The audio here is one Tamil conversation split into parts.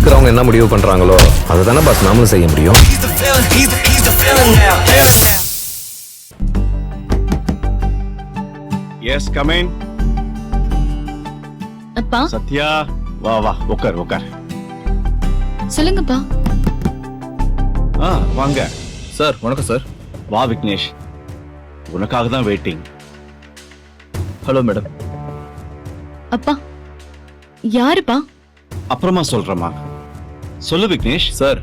இருக்கிறவங்க என்ன முடிவு பண்றாங்களோ அதை தானே பாஸ் நாமளும் செய்ய முடியும். Yes come in. அப்பா சத்யா வா வா உட்கார் உட்கார். சொல்லுங்கப்பா. வாங்க சார். வணக்கம் சார். வா விக்னேஷ், உனக்காக தான் வெயிட்டிங். Hello madam. அப்பா யாருப்பா? அப்புறமா சொல்றேம்மா. சொல்லு விக்னேஷ். சார்,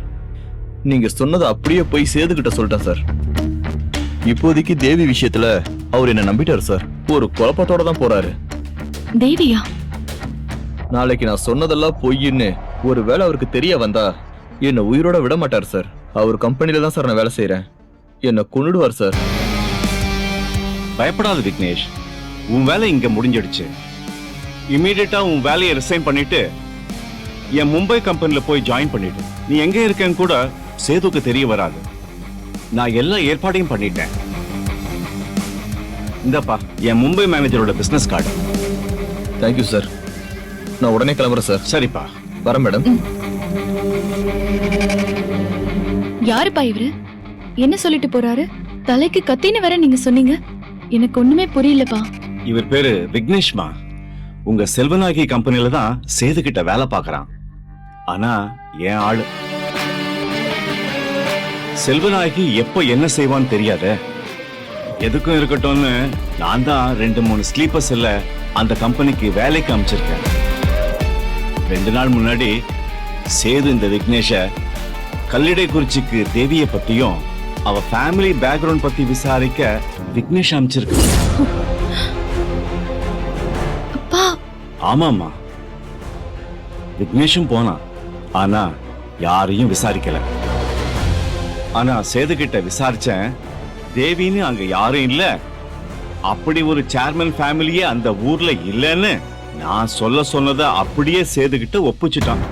நீங்க சொன்னதை அப்படியே போய் சேதுகிட்ட சொல்லிட்டேன் சார். இப்போதைக்கு தேவி விஷயத்துல அவர் என்ன நம்பிட்டாரு சார். ஒரு குழப்பத்தோட தான் போறாரு. தேவியா? நாளைக்கு நான் சொன்னதெல்லாம் பொய்ன்னு ஒருவேளை அவருக்கு தெரிய வந்தா என்ன உயிரோட விட மாட்டார் சார். அவர் கம்பெனில தான் சார் நான் வேலை செய்யறேன். என்ன கொன்னுடுவார் சார். பயப்படாத விக்னேஷ், உன் வேலை இங்க முடிஞ்சிடுச்சு. இமீடியட்டா உன் வேலையை ரிசைன் பண்ணிட்டு என் மும்பை கம்பெனில போய் ஜாயின் பண்ணிட்டு நீ எங்க இருக்கேன்னு கூட சேதுக்கு தெரிய வராது. நான் எல்லா ஏற்பாடையும் பண்ணிட்டேன். இந்தப்பா என் மும்பை மேனேஜரோட பிசினஸ் கார்டு. Thank you sir. நான் உடனே கிளம்புறேன் சார். சரிப்பா வரேன் மேடம். யாருப்பா இவரு? என்ன சொல்லிட்டு போறாரு? தலைக்கு கத்தின்னு வேற நீங்க சொன்னீங்க. எனக்கு ஒண்ணுமே புரியலப்பா. இவர் பேரு விக்னேஷ்மா. உங்க செல்வநாயகி கம்பெனில தான் சேது கிட்ட வேலை பார்க்கறான். ஆனா என் ஆளு. செல்வநாயகி எப்ப என்ன செய்வான்னு தெரியாத. எதுக்கும் இருக்கட்டும்னு நான் தான் 2-3 ஸ்லீப்பர்ஸ் இல்ல அந்த கம்பெனிக்கு வேலைக்கு அமைச்சிருக்கேன். 2 நாள் முன்னாடி சேது இந்த விக்னேஷ கல்லிடைக்குறிச்சிக்கு தேவிய பத்தியும் அவ ஃபேமிலி பேக்ரவுண்ட் பத்தி விசாரிக்க விக்னேஷ் அமைச்சிருக்கு. அப்பா. ஆமாமா, விக்னேஷும் போனான். ஆனா யாரையும் விசாரிக்கல. ஆனா சேது கிட்ட விசாரிச்சேன். தேவின்னு அங்க யாரும் இல்ல, அப்படி ஒரு சேர்மன் ஃபேமிலியே அந்த ஊர்ல இல்லன்னு நான் சொன்னதை அப்படியே சேது கிட்ட ஒப்புச்சிட்டான்.